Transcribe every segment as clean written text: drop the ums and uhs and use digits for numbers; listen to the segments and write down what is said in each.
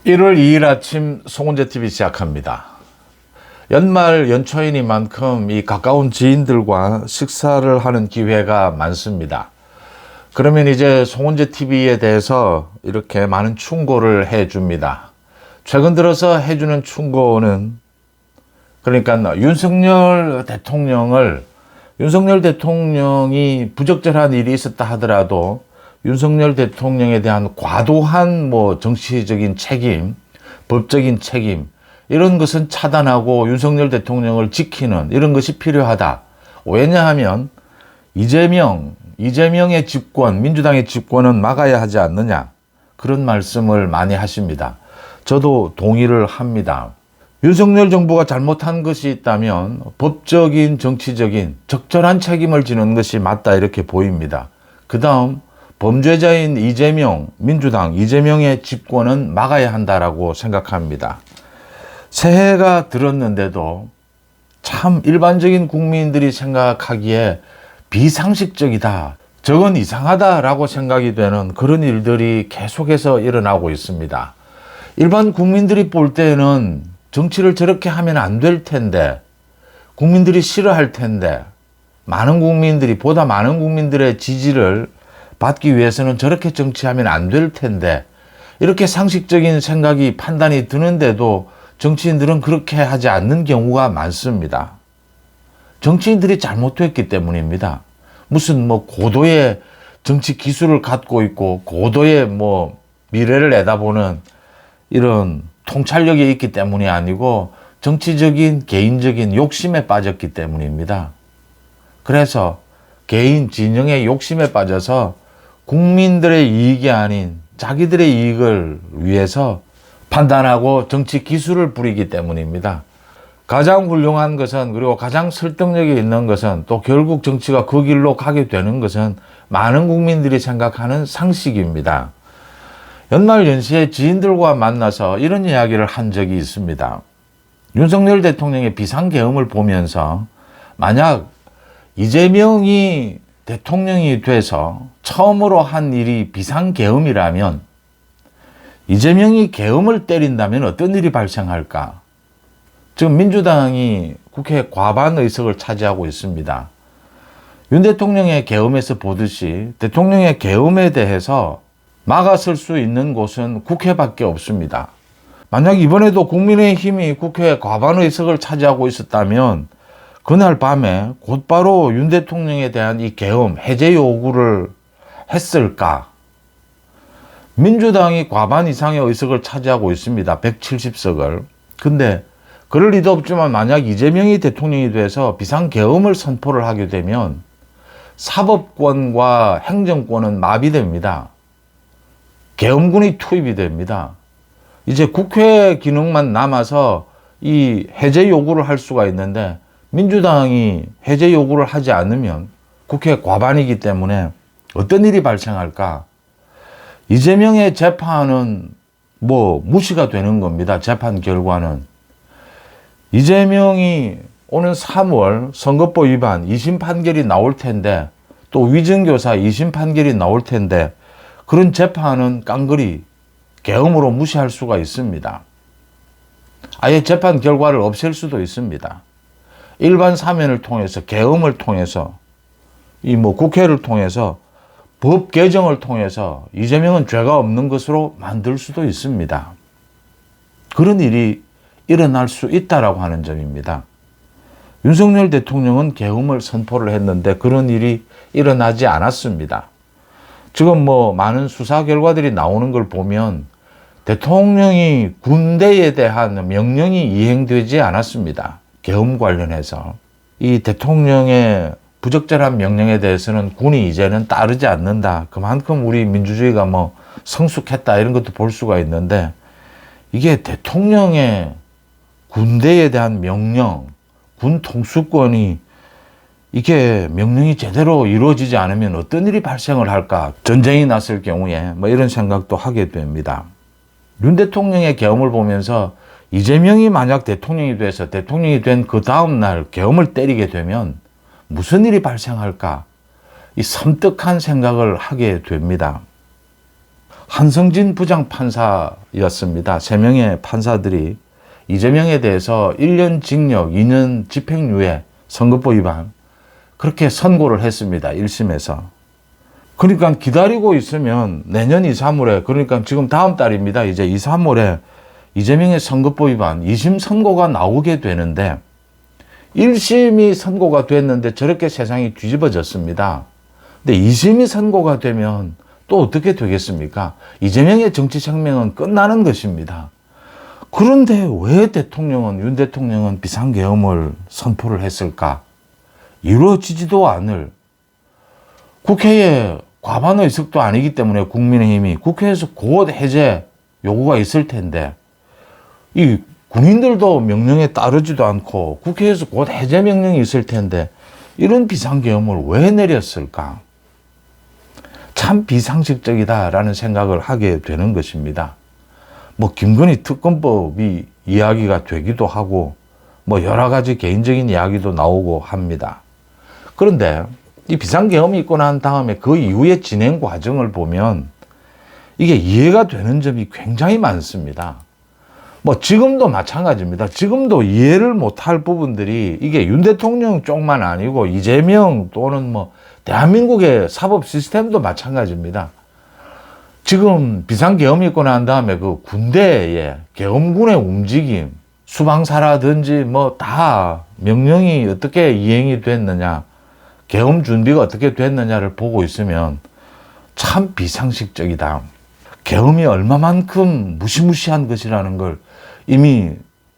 1월 2일 아침 송은재TV 시작합니다. 연말 연초이니만큼 이 가까운 지인들과 식사를 하는 기회가 많습니다. 그러면 이제 송은재TV에 대해서 이렇게 많은 충고를 해줍니다. 최근 들어서 해주는 충고는 그러니까 윤석열 대통령이 부적절한 일이 있었다 하더라도 윤석열 대통령에 대한 과도한 정치적인 책임, 법적인 책임 이런 것은 차단하고 윤석열 대통령을 지키는 이런 것이 필요하다. 왜냐하면 이재명의 집권, 민주당의 집권은 막아야 하지 않느냐 그런 말씀을 많이 하십니다. 저도 동의를 합니다. 윤석열 정부가 잘못한 것이 있다면 법적인, 정치적인 적절한 책임을 지는 것이 맞다 이렇게 보입니다. 그 다음 범죄자인 민주당 이재명의 집권은 막아야 한다라고 생각합니다. 새해가 들었는데도 참 일반적인 국민들이 생각하기에 비상식적이다. 저건 이상하다라고 생각이 되는 그런 일들이 계속해서 일어나고 있습니다. 일반 국민들이 볼 때는 정치를 저렇게 하면 안 될 텐데, 국민들이 싫어할 텐데, 보다 많은 국민들의 지지를 받기 위해서는 저렇게 정치하면 안 될 텐데, 이렇게 상식적인 생각이 판단이 드는데도 정치인들은 그렇게 하지 않는 경우가 많습니다. 정치인들이 잘못했기 때문입니다. 무슨 고도의 정치 기술을 갖고 있고 고도의 미래를 내다보는 이런 통찰력이 있기 때문이 아니고 정치적인 개인적인 욕심에 빠졌기 때문입니다. 그래서 개인 진영의 욕심에 빠져서 국민들의 이익이 아닌 자기들의 이익을 위해서 판단하고 정치 기술을 부리기 때문입니다. 가장 훌륭한 것은, 그리고 가장 설득력이 있는 것은, 또 결국 정치가 그 길로 가게 되는 것은 많은 국민들이 생각하는 상식입니다. 연말 연시에 지인들과 만나서 이런 이야기를 한 적이 있습니다. 윤석열 대통령의 비상계엄을 보면서 만약 이재명이 대통령이 돼서 처음으로 한 일이 비상계엄이라면 이재명이 계엄을 때린다면 어떤 일이 발생할까? 지금 민주당이 국회 과반 의석을 차지하고 있습니다. 윤 대통령의 계엄에서 보듯이 대통령의 계엄에 대해서 막아설 수 있는 곳은 국회밖에 없습니다. 만약 이번에도 국민의힘이 국회 과반 의석을 차지하고 있었다면 그날 밤에 곧바로 윤 대통령에 대한 이 계엄, 해제 요구를 했을까? 민주당이 과반 이상의 의석을 차지하고 있습니다. 170석을. 근데 그럴 리도 없지만 만약 이재명이 대통령이 돼서 비상계엄을 선포를 하게 되면 사법권과 행정권은 마비됩니다. 계엄군이 투입이 됩니다. 이제 국회 기능만 남아서 이 해제 요구를 할 수가 있는데 민주당이 해제 요구를 하지 않으면 국회 과반이기 때문에 어떤 일이 발생할까? 이재명의 재판은 무시가 되는 겁니다. 재판 결과는. 이재명이 오는 3월 선거법 위반 2심 판결이 나올 텐데, 또 위증교사 2심 판결이 나올 텐데, 그런 재판은 깡그리 계엄으로 무시할 수가 있습니다. 아예 재판 결과를 없앨 수도 있습니다. 일반 사면을 통해서, 계엄을 통해서, 국회를 통해서, 법 개정을 통해서 이재명은 죄가 없는 것으로 만들 수도 있습니다. 그런 일이 일어날 수 있다라고 하는 점입니다. 윤석열 대통령은 계엄을 선포를 했는데 그런 일이 일어나지 않았습니다. 지금 많은 수사 결과들이 나오는 걸 보면 대통령이 군대에 대한 명령이 이행되지 않았습니다. 계엄 관련해서. 이 대통령의 부적절한 명령에 대해서는 군이 이제는 따르지 않는다. 그만큼 우리 민주주의가 성숙했다 이런 것도 볼 수가 있는데, 이게 대통령의 군대에 대한 명령, 군 통수권이 이게 명령이 제대로 이루어지지 않으면 어떤 일이 발생을 할까? 전쟁이 났을 경우에 이런 생각도 하게 됩니다. 윤 대통령의 계엄을 보면서 이재명이 만약 대통령이 돼서 대통령이 된 그 다음 날 계엄을 때리게 되면 무슨 일이 발생할까? 이 섬뜩한 생각을 하게 됩니다. 한성진 부장판사였습니다. 3명의 판사들이 이재명에 대해서 1년 징역, 2년 집행유예, 선거법 위반 그렇게 선고를 했습니다. 1심에서. 그러니까 기다리고 있으면 내년 2, 3월에 그러니까 지금 다음 달입니다. 이제 2, 3월에 이재명의 선거법 위반 2심 선고가 나오게 되는데 1심이 선고가 됐는데 저렇게 세상이 뒤집어졌습니다. 근데 2심이 선고가 되면 또 어떻게 되겠습니까? 이재명의 정치 생명은 끝나는 것입니다. 그런데 왜 윤 대통령은 비상계엄을 선포를 했을까? 이루어지지도 않을 국회에 과반 의석도 아니기 때문에 국민의힘이 국회에서 곧 해제 요구가 있을 텐데 이 군인들도 명령에 따르지도 않고 국회에서 곧 해제 명령이 있을 텐데 이런 비상계엄을 왜 내렸을까? 참 비상식적이다라는 생각을 하게 되는 것입니다. 뭐 김건희 특검법이 이야기가 되기도 하고 뭐 여러 가지 개인적인 이야기도 나오고 합니다. 그런데 이 비상계엄이 있고 난 다음에 그 이후의 진행 과정을 보면 이게 이해가 되는 점이 굉장히 많습니다. 뭐 지금도 마찬가지입니다. 지금도 이해를 못할 부분들이 이게 윤 대통령 쪽만 아니고 이재명 또는 뭐 대한민국의 사법 시스템도 마찬가지입니다. 지금 비상계엄이 있고 난 다음에 그 군대의 계엄군의 움직임, 수방사라든지 뭐 다 명령이 어떻게 이행이 됐느냐, 계엄 준비가 어떻게 됐느냐를 보고 있으면 참 비상식적이다. 계엄이 얼마만큼 무시무시한 것이라는 걸 이미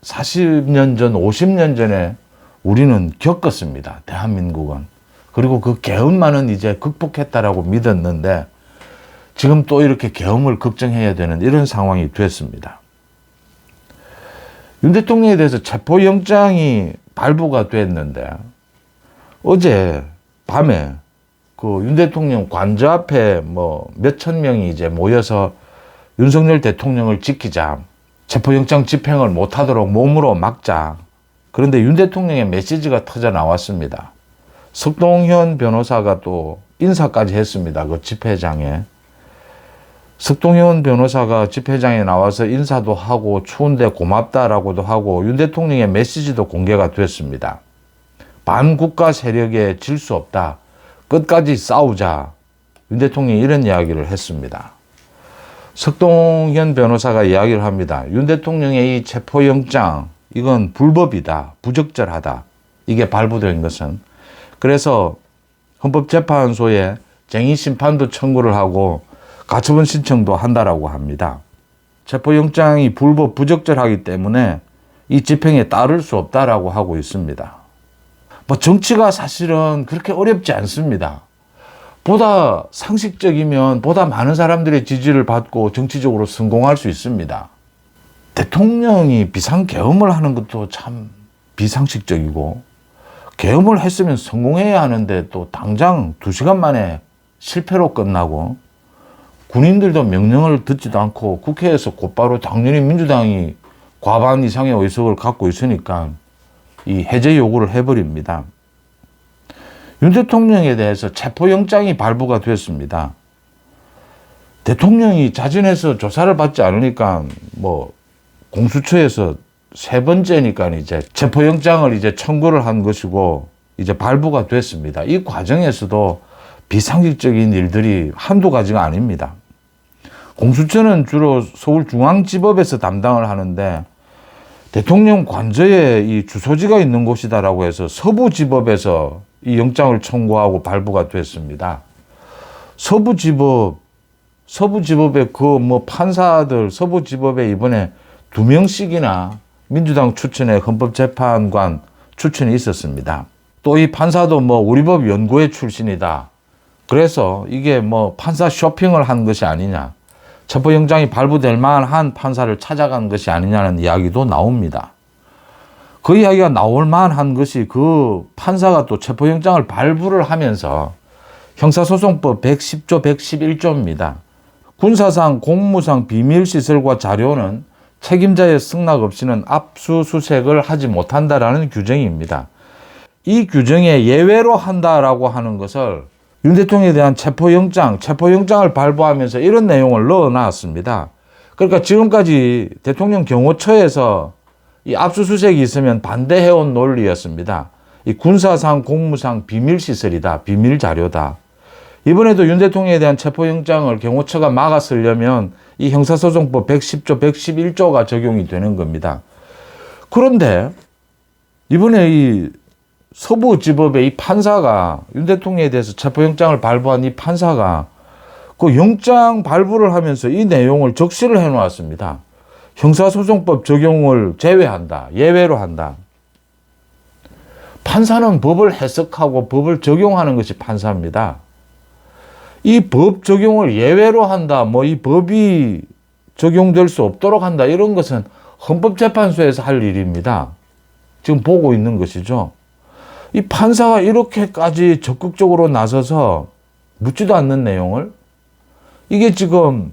40년 전, 50년 전에 우리는 겪었습니다. 대한민국은. 그리고 그 계엄만은 이제 극복했다라고 믿었는데 지금 또 이렇게 계엄을 걱정해야 되는 이런 상황이 됐습니다. 윤 대통령에 대해서 체포영장이 발부가 됐는데 어제 밤에 그 윤 대통령 관저 앞에 뭐 몇천 명이 이제 모여서 윤석열 대통령을 지키자, 체포영장 집행을 못하도록 몸으로 막자. 그런데 윤 대통령의 메시지가 터져 나왔습니다. 석동현 변호사가 또 인사까지 했습니다. 그 집회장에. 석동현 변호사가 집회장에 나와서 인사도 하고 추운데 고맙다라고도 하고 윤 대통령의 메시지도 공개가 됐습니다. 반국가 세력에 질 수 없다. 끝까지 싸우자. 윤 대통령이 이런 이야기를 했습니다. 석동현 변호사가 이야기를 합니다. 윤 대통령의 이 체포영장 이건 불법이다. 부적절하다. 이게 발부된 것은. 그래서 헌법재판소에 쟁의심판도 청구를 하고 가처분 신청도 한다라고 합니다. 체포영장이 불법 부적절하기 때문에 이 집행에 따를 수 없다라고 하고 있습니다. 뭐 정치가 사실은 그렇게 어렵지 않습니다. 보다 상식적이면 보다 많은 사람들의 지지를 받고 정치적으로 성공할 수 있습니다. 대통령이 비상계엄을 하는 것도 참 비상식적이고 계엄을 했으면 성공해야 하는데 또 당장 2시간 만에 실패로 끝나고 군인들도 명령을 듣지도 않고 국회에서 곧바로 당연히 민주당이 과반 이상의 의석을 갖고 있으니까 이 해제 요구를 해버립니다. 윤 대통령에 대해서 체포영장이 발부가 됐습니다. 대통령이 자진해서 조사를 받지 않으니까 뭐 공수처에서 3번째니까 이제 체포영장을 이제 청구를 한 것이고 이제 발부가 됐습니다. 이 과정에서도 비상식적인 일들이 한두 가지가 아닙니다. 공수처는 주로 서울중앙지법에서 담당을 하는데 대통령 관저에 이 주소지가 있는 곳이다라고 해서 서부지법에서 이 영장을 청구하고 발부가 됐습니다. 서부지법에 그 뭐 판사들 서부지법에 이번에 2명씩이나 민주당 추천의 헌법재판관 추천이 있었습니다. 또 이 판사도 뭐 우리 법 연구회 출신이다. 그래서 이게 뭐 판사 쇼핑을 한 것이 아니냐. 체포영장이 발부될 만한 판사를 찾아간 것이 아니냐는 이야기도 나옵니다. 그 이야기가 나올 만한 것이 그 판사가 또 체포영장을 발부를 하면서 형사소송법 110조 111조입니다. 군사상 공무상 비밀시설과 자료는 책임자의 승낙 없이는 압수수색을 하지 못한다라는 규정입니다. 이 규정에 예외로 한다라고 하는 것을 윤 대통령에 대한 체포영장을 발부하면서 이런 내용을 넣어놨습니다. 그러니까 지금까지 대통령 경호처에서 이 압수수색이 있으면 반대해온 논리였습니다. 이 군사상, 공무상 비밀시설이다, 비밀자료다. 이번에도 윤 대통령에 대한 체포영장을 경호처가 막았으려면 이 형사소송법 110조, 111조가 적용이 되는 겁니다. 그런데 이번에 이 서부지법의 이 판사가 윤 대통령에 대해서 체포영장을 발부한 이 판사가 그 영장 발부를 하면서 이 내용을 적시를 해 놓았습니다. 형사소송법 적용을 제외한다, 예외로 한다. 판사는 법을 해석하고 법을 적용하는 것이 판사입니다. 이 법 적용을 예외로 한다, 뭐 이 법이 적용될 수 없도록 한다, 이런 것은 헌법재판소에서 할 일입니다. 지금 보고 있는 것이죠. 이 판사가 이렇게까지 적극적으로 나서서 묻지도 않는 내용을, 이게 지금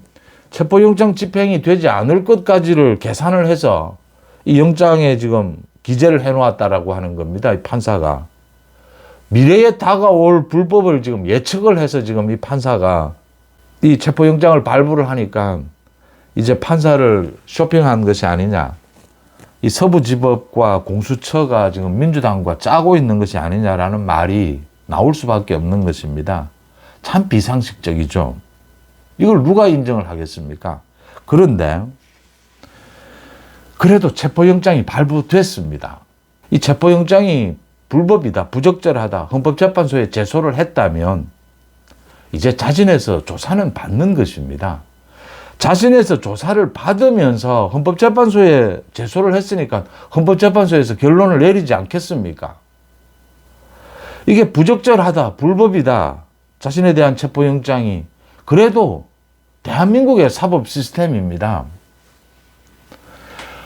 체포영장 집행이 되지 않을 것까지를 계산을 해서 이 영장에 지금 기재를 해놓았다라고 하는 겁니다. 이 판사가. 미래에 다가올 불법을 지금 예측을 해서 지금 이 판사가 이 체포영장을 발부를 하니까 이제 판사를 쇼핑한 것이 아니냐. 이 서부지법과 공수처가 지금 민주당과 짜고 있는 것이 아니냐라는 말이 나올 수밖에 없는 것입니다. 참 비상식적이죠. 이걸 누가 인정을 하겠습니까? 그런데 그래도 체포영장이 발부됐습니다. 이 체포영장이 불법이다, 부적절하다, 헌법재판소에 제소를 했다면 이제 자진해서 조사는 받는 것입니다. 자신에서 조사를 받으면서 헌법재판소에 제소를 했으니까 헌법재판소에서 결론을 내리지 않겠습니까? 이게 부적절하다, 불법이다, 자신에 대한 체포영장이 그래도 대한민국의 사법 시스템입니다.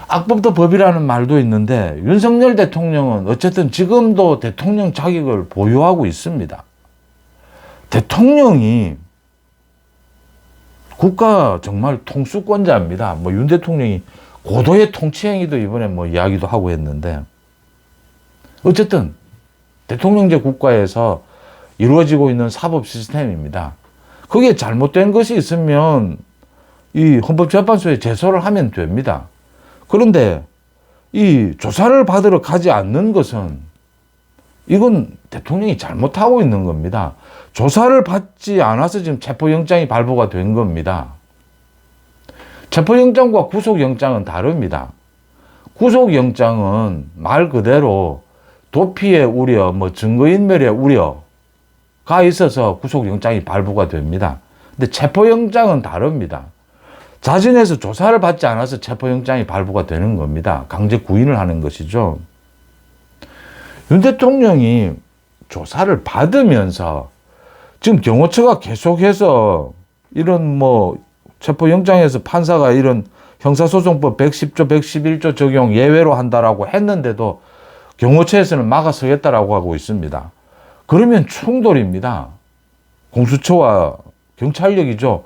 악법도 법이라는 말도 있는데 윤석열 대통령은 어쨌든 지금도 대통령 자격을 보유하고 있습니다. 대통령이 국가 정말 통수권자입니다. 뭐 윤 대통령이 고도의 통치행위도 이번에 뭐 이야기도 하고 했는데 어쨌든 대통령제 국가에서 이루어지고 있는 사법 시스템입니다. 거기에 잘못된 것이 있으면 이 헌법재판소에 제소를 하면 됩니다. 그런데 이 조사를 받으러 가지 않는 것은 이건 대통령이 잘못하고 있는 겁니다. 조사를 받지 않아서 지금 체포영장이 발부가 된 겁니다. 체포영장과 구속영장은 다릅니다. 구속영장은 말 그대로 도피의 우려, 뭐 증거인멸의 우려가 있어서 구속영장이 발부가 됩니다. 근데 체포영장은 다릅니다. 자진해서 조사를 받지 않아서 체포영장이 발부가 되는 겁니다. 강제 구인을 하는 것이죠. 윤 대통령이 조사를 받으면서 지금 경호처가 계속해서 이런 뭐 체포영장에서 판사가 이런 형사소송법 110조, 111조 적용 예외로 한다라고 했는데도 경호처에서는 막아서겠다라고 하고 있습니다. 그러면 충돌입니다. 공수처와 경찰력이죠.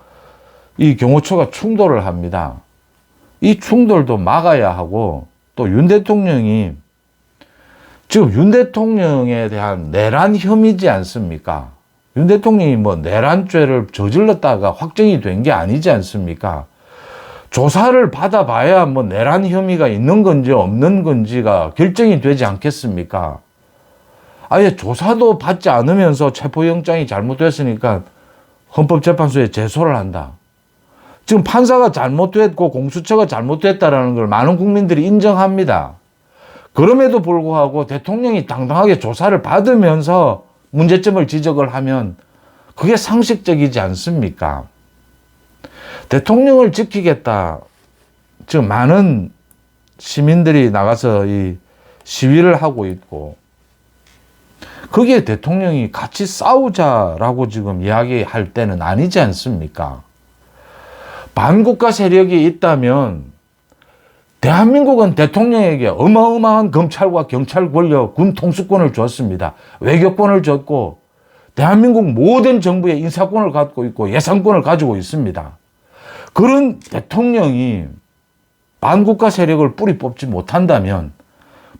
이 경호처가 충돌을 합니다. 이 충돌도 막아야 하고 또 윤 대통령이 지금 윤 대통령에 대한 내란 혐의지 않습니까? 윤 대통령이 뭐 내란죄를 저질렀다가 확정이 된 게 아니지 않습니까? 조사를 받아봐야 뭐 내란 혐의가 있는 건지 없는 건지가 결정이 되지 않겠습니까? 아예 조사도 받지 않으면서 체포영장이 잘못됐으니까 헌법재판소에 제소를 한다. 지금 판사가 잘못됐고 공수처가 잘못됐다라는 걸 많은 국민들이 인정합니다. 그럼에도 불구하고 대통령이 당당하게 조사를 받으면서 문제점을 지적을 하면 그게 상식적이지 않습니까? 대통령을 지키겠다. 지금 많은 시민들이 나가서 이 시위를 하고 있고 거기에 대통령이 같이 싸우자라고 지금 이야기할 때는 아니지 않습니까? 반국가 세력이 있다면 대한민국은 대통령에게 어마어마한 검찰과 경찰 권력, 군 통수권을 줬습니다. 외교권을 줬고 대한민국 모든 정부의 인사권을 갖고 있고 예산권을 가지고 있습니다. 그런 대통령이 반국가 세력을 뿌리 뽑지 못한다면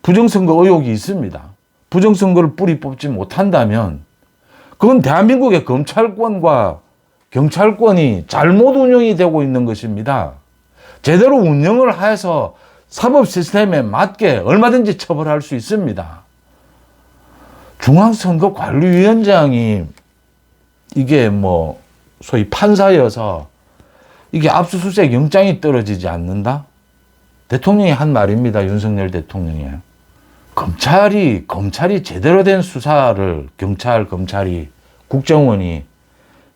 부정선거 의혹이 있습니다. 부정선거를 뿌리 뽑지 못한다면 그건 대한민국의 검찰권과 경찰권이 잘못 운영이 되고 있는 것입니다. 제대로 운영을 해서 사법 시스템에 맞게 얼마든지 처벌할 수 있습니다. 중앙선거관리위원장이 이게 뭐 소위 판사여서 이게 압수수색 영장이 떨어지지 않는다? 대통령이 한 말입니다. 윤석열 대통령이. 검찰이 제대로 된 수사를 검찰이 국정원이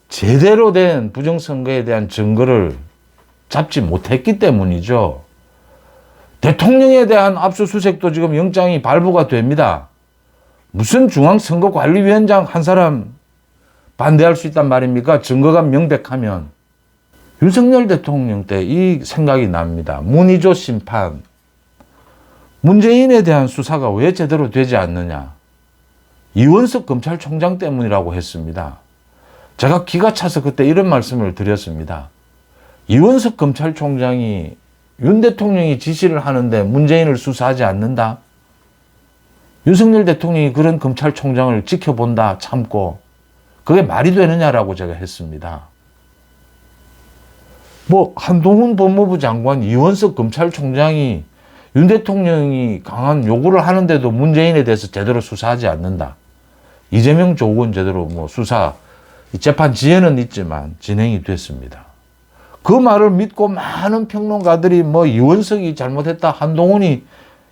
제대로 된 부정선거에 대한 증거를 잡지 못했기 때문이죠. 대통령에 대한 압수수색도 지금 영장이 발부가 됩니다. 무슨 중앙선거관리위원장 한 사람 반대할 수 있단 말입니까? 증거가 명백하면. 윤석열 대통령 때 이 생각이 납니다. 문희조 심판. 문재인에 대한 수사가 왜 제대로 되지 않느냐. 이원석 검찰총장 때문이라고 했습니다. 제가 기가 차서 그때 이런 말씀을 드렸습니다. 이원석 검찰총장이 윤 대통령이 지시를 하는데 문재인을 수사하지 않는다. 윤석열 대통령이 그런 검찰총장을 지켜본다 참고 그게 말이 되느냐라고 제가 했습니다. 뭐 한동훈 법무부 장관, 이원석 검찰총장이 윤 대통령이 강한 요구를 하는데도 문재인에 대해서 제대로 수사하지 않는다. 이재명 조건 제대로 뭐 수사, 재판 지혜는 있지만 진행이 됐습니다. 그 말을 믿고 많은 평론가들이 뭐 이원석이 잘못했다,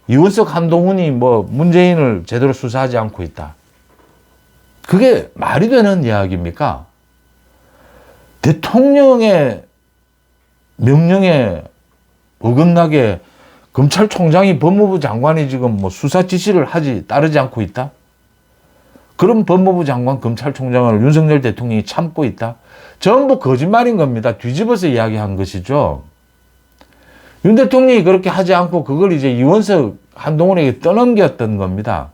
이원석 한동훈이 뭐 문재인을 제대로 수사하지 않고 있다. 그게 말이 되는 이야기입니까? 대통령의 명령에 어긋나게 검찰총장이 법무부 장관이 지금 뭐 수사 지시를 따르지 않고 있다? 그럼 법무부 장관 검찰총장을 윤석열 대통령이 참고 있다? 전부 거짓말인 겁니다. 뒤집어서 이야기한 것이죠. 윤 대통령이 그렇게 하지 않고 그걸 이제 이원석 한동훈에게 떠넘겼던 겁니다.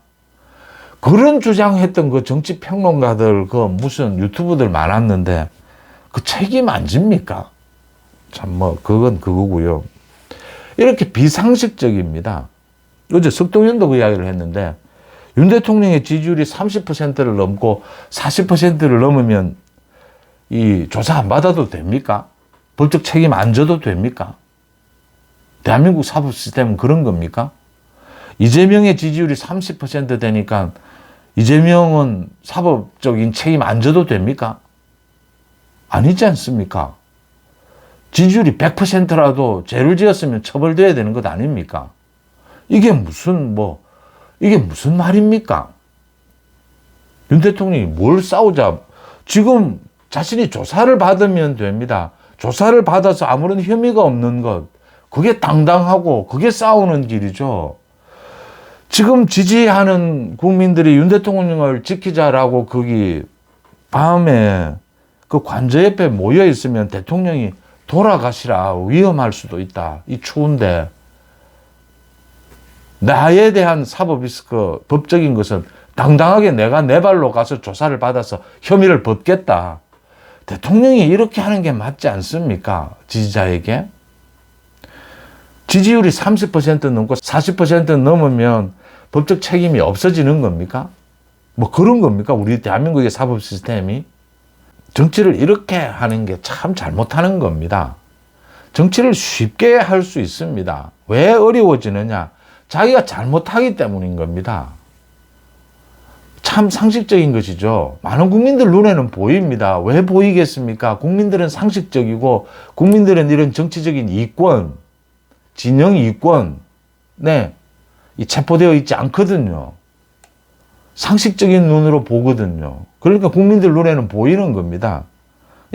그런 주장했던 그 정치평론가들, 그 무슨 유튜브들 많았는데 그 책임 안 집니까? 참 뭐 그건 그거고요. 이렇게 비상식적입니다. 어제 석동현도 그 이야기를 했는데 윤 대통령의 지지율이 30%를 넘고 40%를 넘으면 이 조사 안 받아도 됩니까? 법적 책임 안 져도 됩니까? 대한민국 사법 시스템은 그런 겁니까? 이재명의 지지율이 30% 되니까 이재명은 사법적인 책임 안 져도 됩니까? 아니지 않습니까? 지지율이 100%라도 죄를 지었으면 처벌돼야 되는 것 아닙니까? 이게 무슨 말입니까? 윤 대통령이 뭘 싸우자. 지금 자신이 조사를 받으면 됩니다. 조사를 받아서 아무런 혐의가 없는 것. 그게 당당하고 그게 싸우는 길이죠. 지금 지지하는 국민들이 윤 대통령을 지키자라고 거기 밤에 그 관저 옆에 모여 있으면 대통령이 돌아가시라, 위험할 수도 있다. 이 추운데. 나에 대한 법적인 것은 당당하게 내가 내 발로 가서 조사를 받아서 혐의를 벗겠다. 대통령이 이렇게 하는 게 맞지 않습니까? 지지자에게. 지지율이 30% 넘고 40% 넘으면 법적 책임이 없어지는 겁니까? 뭐 그런 겁니까? 우리 대한민국의 사법 시스템이. 정치를 이렇게 하는 게 참 잘못하는 겁니다. 정치를 쉽게 할 수 있습니다. 왜 어려워지느냐? 자기가 잘못하기 때문인 겁니다. 참 상식적인 것이죠. 많은 국민들 눈에는 보입니다. 왜 보이겠습니까? 국민들은 상식적이고 국민들은 이런 정치적인 이권, 진영 이권, 이 체포되어 있지 않거든요. 상식적인 눈으로 보거든요. 그러니까 국민들 눈에는 보이는 겁니다.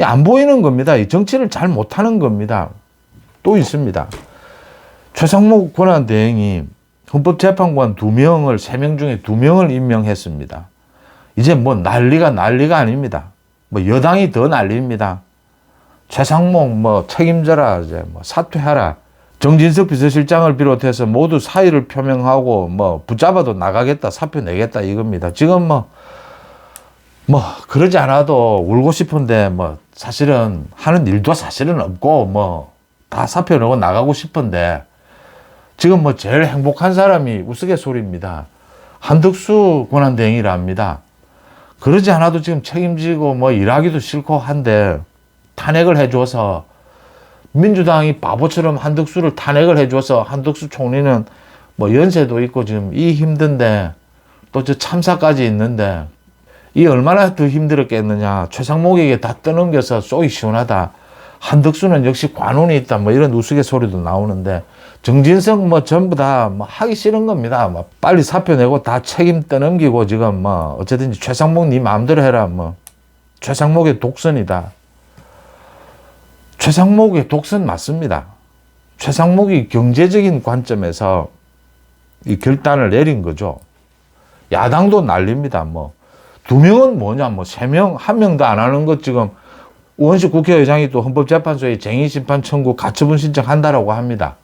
안 보이는 겁니다. 이 정치를 잘 못하는 겁니다. 또 있습니다. 최상목 권한대행이 헌법재판관 3명 중에 2명을 임명했습니다. 이제 뭐 난리가 아닙니다. 뭐 여당이 더 난리입니다. 최상목 뭐 책임져라, 이제 뭐 사퇴하라. 정진석 비서실장을 비롯해서 모두 사의를 표명하고 뭐 붙잡아도 나가겠다, 사표 내겠다 이겁니다. 지금 뭐 그러지 않아도 울고 싶은데 뭐 사실은 하는 일도 사실은 없고 뭐 다 사표 내고 나가고 싶은데 지금 뭐 제일 행복한 사람이 우스갯소리입니다. 한덕수 권한대행이랍니다. 그러지 않아도 지금 책임지고 뭐 일하기도 싫고 한데 탄핵을 해줘서 민주당이 바보처럼 한덕수를 탄핵을 해줘서 한덕수 총리는 뭐 연세도 있고 지금 이 힘든데 또 저 참사까지 있는데 이 얼마나 더 힘들었겠느냐. 최상목에게 다 떠넘겨서 쏘기 시원하다. 한덕수는 역시 관운이 있다. 뭐 이런 우스갯소리도 나오는데 정진석 뭐 전부 다 뭐 하기 싫은 겁니다. 뭐 빨리 사표 내고 다 책임 떠넘기고 지금 뭐 어쨌든 최상목 네 마음대로 해라. 뭐 최상목의 독선이다. 최상목의 독선 맞습니다. 최상목이 경제적인 관점에서 이 결단을 내린 거죠. 야당도 난립니다. 뭐 2명은 뭐냐, 뭐 3명, 1명도 안 하는 것 지금 우원식 국회의장이 또 헌법재판소에 쟁의심판 청구 가처분 신청한다라고 합니다.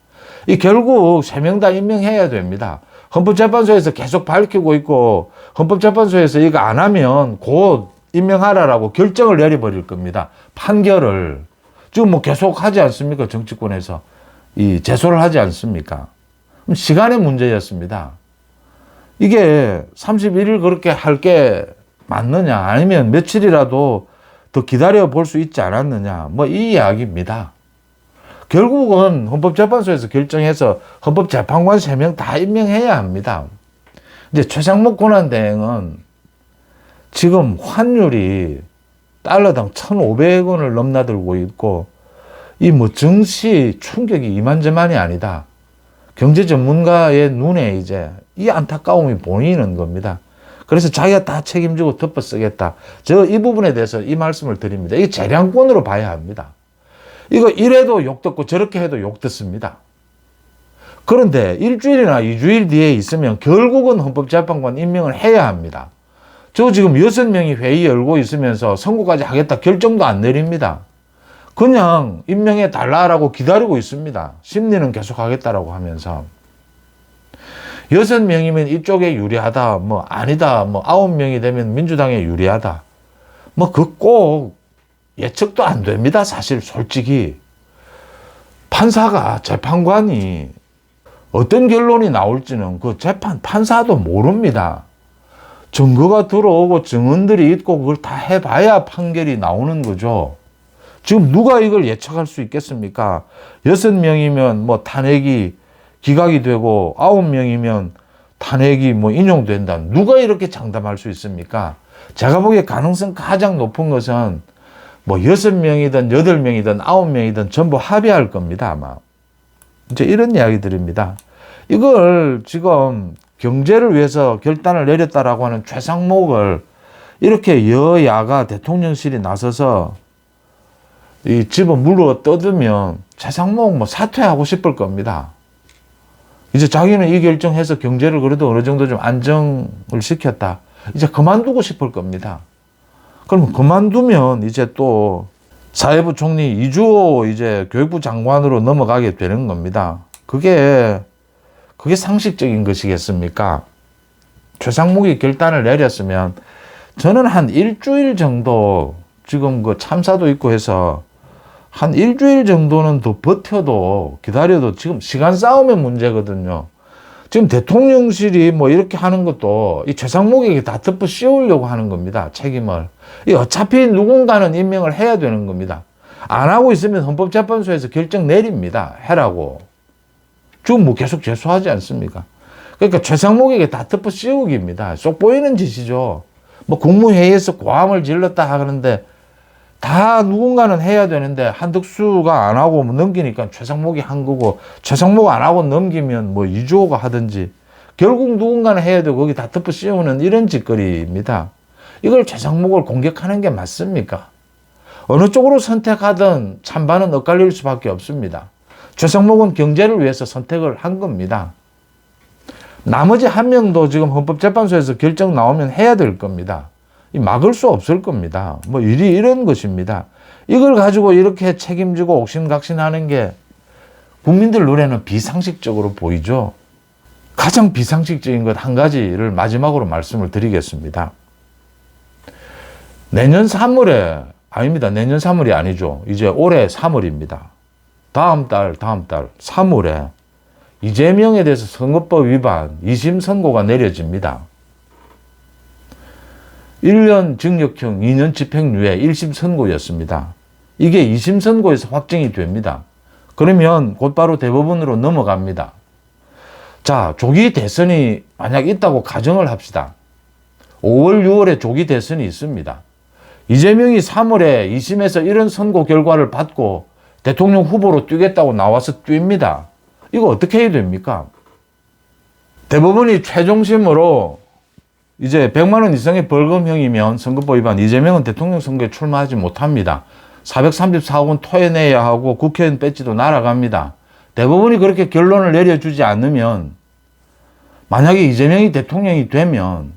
이 결국 3명 다 임명해야 됩니다. 헌법재판소에서 계속 밝히고 있고 헌법재판소에서 이거 안 하면 곧 임명하라라고 결정을 내려버릴 겁니다. 판결을. 지금 뭐 계속 하지 않습니까? 정치권에서. 이 제소를 하지 않습니까? 시간의 문제였습니다. 이게 31일 그렇게 할 게 맞느냐, 아니면 며칠이라도 더 기다려 볼 수 있지 않았느냐, 뭐 이 이야기입니다. 결국은 헌법재판소에서 결정해서 헌법재판관 3명 다 임명해야 합니다. 이제 최상목 권한대행은 지금 환율이 달러당 1,500원을 넘나들고 있고, 이 뭐 증시 충격이 이만저만이 아니다. 경제 전문가의 눈에 이제 이 안타까움이 보이는 겁니다. 그래서 자기가 다 책임지고 덮어 쓰겠다. 이 부분에 대해서 이 말씀을 드립니다. 이게 재량권으로 봐야 합니다. 이거 이래도 욕 듣고 저렇게 해도 욕 듣습니다. 그런데 일주일이나 2주일 뒤에 있으면 결국은 헌법재판관 임명을 해야 합니다. 저 지금 6명이 회의 열고 있으면서 선고까지 하겠다 결정도 안 내립니다. 그냥 임명해 달라라고 기다리고 있습니다. 심리는 계속 하겠다라고 하면서. 6명이면 이쪽에 유리하다, 뭐 아니다, 뭐 9명이 되면 민주당에 유리하다. 뭐 그 꼭 예측도 안 됩니다. 사실 솔직히. 판사가, 재판관이 어떤 결론이 나올지는 그 판사도 모릅니다. 증거가 들어오고 증언들이 있고 그걸 다 해봐야 판결이 나오는 거죠. 지금 누가 이걸 예측할 수 있겠습니까? 6명이면 뭐 탄핵이 기각이 되고 9명이면 탄핵이 뭐 인용된다. 누가 이렇게 장담할 수 있습니까? 제가 보기에 가능성 가장 높은 것은 뭐 6명이든 8명이든 9명이든 전부 합의할 겁니다, 아마. 이제 이런 이야기들입니다. 이걸 지금 경제를 위해서 결단을 내렸다라고 하는 최상목을 이렇게 여야가 대통령실이 나서서 이 집어 물어 뜯으면 최상목 뭐 사퇴하고 싶을 겁니다. 이제 자기는 이 결정해서 경제를 그래도 어느 정도 좀 안정을 시켰다. 이제 그만두고 싶을 겁니다. 그러면 그만두면 이제 또 사회부 총리 이주호 이제 교육부 장관으로 넘어가게 되는 겁니다. 그게 상식적인 것이겠습니까? 최상목이 결단을 내렸으면 저는 한 일주일 정도 지금 그 참사도 있고 해서 한 일주일 정도는 더 버텨도 기다려도 지금 시간 싸움의 문제거든요. 지금 대통령실이 뭐 이렇게 하는 것도 이 최상목에게 다 덮어 씌우려고 하는 겁니다. 책임을. 이 어차피 누군가는 임명을 해야 되는 겁니다. 안 하고 있으면 헌법재판소에서 결정 내립니다. 해라고. 지금 뭐 계속 제소하지 않습니까? 그러니까 최상목에게 다 덮어 씌우기입니다. 쏙 보이는 짓이죠. 뭐 국무회의에서 고함을 질렀다 하는데 다 누군가는 해야 되는데 한덕수가 안 하고 넘기니까 최상목이 한 거고, 최상목 안 하고 넘기면 뭐 이주호가 하든지 결국 누군가는 해야 되고 거기 다 덮어 씌우는 이런 짓거리입니다. 이걸 최상목을 공격하는 게 맞습니까? 어느 쪽으로 선택하든 찬반은 엇갈릴 수밖에 없습니다. 최상목은 경제를 위해서 선택을 한 겁니다. 나머지 1명도 지금 헌법재판소에서 결정 나오면 해야 될 겁니다. 막을 수 없을 겁니다. 뭐 일이 이런 것입니다. 이걸 가지고 이렇게 책임지고 옥신각신하는 게 국민들 눈에는 비상식적으로 보이죠. 가장 비상식적인 것 한 가지를 마지막으로 말씀을 드리겠습니다. 내년 3월에 아닙니다. 내년 3월이 아니죠. 이제 올해 3월입니다. 다음 달 3월에 이재명에 대해서 선거법 위반 2심 선고가 내려집니다. 1년 징역형 2년 집행유예 1심 선고였습니다. 이게 2심 선고에서 확정이 됩니다. 그러면 곧바로 대법원으로 넘어갑니다. 자, 조기 대선이 만약 있다고 가정을 합시다. 5월, 6월에 조기 대선이 있습니다. 이재명이 3월에 2심에서 이런 선고 결과를 받고 대통령 후보로 뛰겠다고 나와서 뜁니다. 이거 어떻게 해야 됩니까? 대법원이 최종심으로 이제 100만 원 이상의 벌금형이면 선거법 위반, 이재명은 대통령 선거에 출마하지 못합니다. 434억 원 토해내야 하고 국회의원 배지도 날아갑니다. 대법원이 그렇게 결론을 내려주지 않으면 만약에 이재명이 대통령이 되면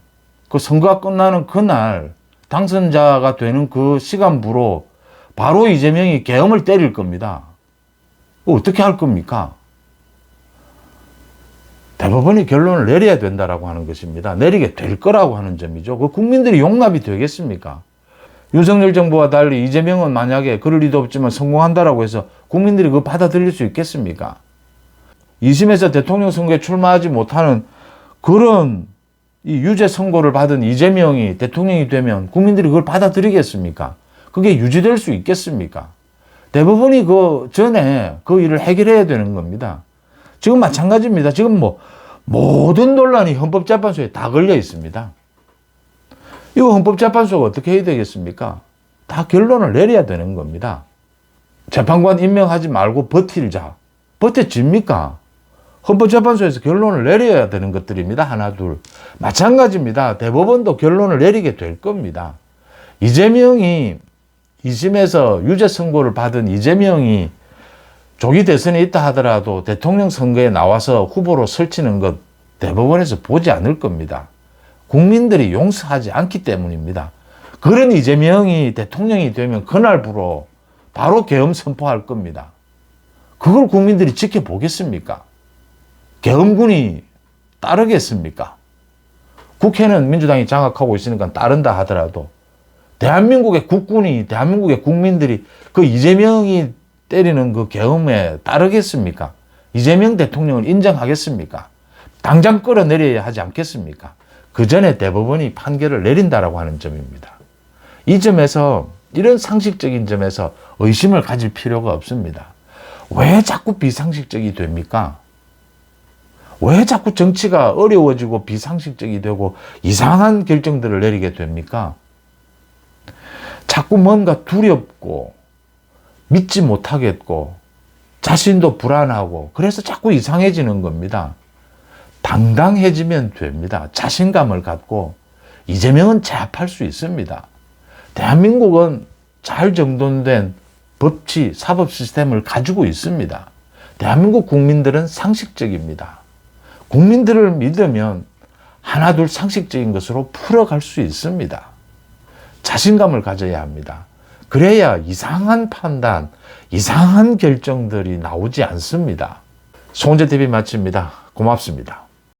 그 선거가 끝나는 그날 당선자가 되는 그 시간부로 바로 이재명이 계엄을 때릴 겁니다. 어떻게 할 겁니까? 대법원이 결론을 내려야 된다라고 하는 것입니다. 내리게 될 거라고 하는 점이죠. 그 국민들이 용납이 되겠습니까? 윤석열 정부와 달리 이재명은 만약에 그럴 리도 없지만 성공한다라고 해서 국민들이 그거 받아들일 수 있겠습니까? 2심에서 대통령 선거에 출마하지 못하는 그런 이 유죄 선고를 받은 이재명이 대통령이 되면 국민들이 그걸 받아들이겠습니까? 그게 유지될 수 있겠습니까? 대법원이 그 전에 그 일을 해결해야 되는 겁니다. 지금 마찬가지입니다. 지금 뭐 모든 논란이 헌법재판소에 다 걸려 있습니다. 이거 헌법재판소가 어떻게 해야 되겠습니까? 다 결론을 내려야 되는 겁니다. 재판관 임명하지 말고 버틸자. 버텨집니까? 헌법재판소에서 결론을 내려야 되는 것들입니다. 하나, 둘. 마찬가지입니다. 대법원도 결론을 내리게 될 겁니다. 이재명이 2심에서 유죄 선고를 받은 이재명이 조기 대선에 있다 하더라도 대통령 선거에 나와서 후보로 설치는 것 대법원에서 보지 않을 겁니다. 국민들이 용서하지 않기 때문입니다. 그런 이재명이 대통령이 되면 그날부로 바로 계엄 선포할 겁니다. 그걸 국민들이 지켜보겠습니까? 계엄군이 따르겠습니까? 국회는 민주당이 장악하고 있으니까 따른다 하더라도 대한민국의 국군이, 대한민국의 국민들이 그 이재명이 때리는 그 계엄에 따르겠습니까? 이재명 대통령을 인정하겠습니까? 당장 끌어내려야 하지 않겠습니까? 그 전에 대법원이 판결을 내린다라고 하는 점입니다. 이 점에서, 이런 상식적인 점에서 의심을 가질 필요가 없습니다. 왜 자꾸 비상식적이 됩니까? 왜 자꾸 정치가 어려워지고 비상식적이 되고 이상한 결정들을 내리게 됩니까? 자꾸 뭔가 두렵고 믿지 못하겠고 자신도 불안하고 그래서 자꾸 이상해지는 겁니다. 당당해지면 됩니다. 자신감을 갖고 이재명은 제압할 수 있습니다. 대한민국은 잘 정돈된 법치, 사법 시스템을 가지고 있습니다. 대한민국 국민들은 상식적입니다. 국민들을 믿으면 하나둘 상식적인 것으로 풀어갈 수 있습니다. 자신감을 가져야 합니다. 그래야 이상한 판단, 이상한 결정들이 나오지 않습니다. 송은재 TV 마칩니다. 고맙습니다.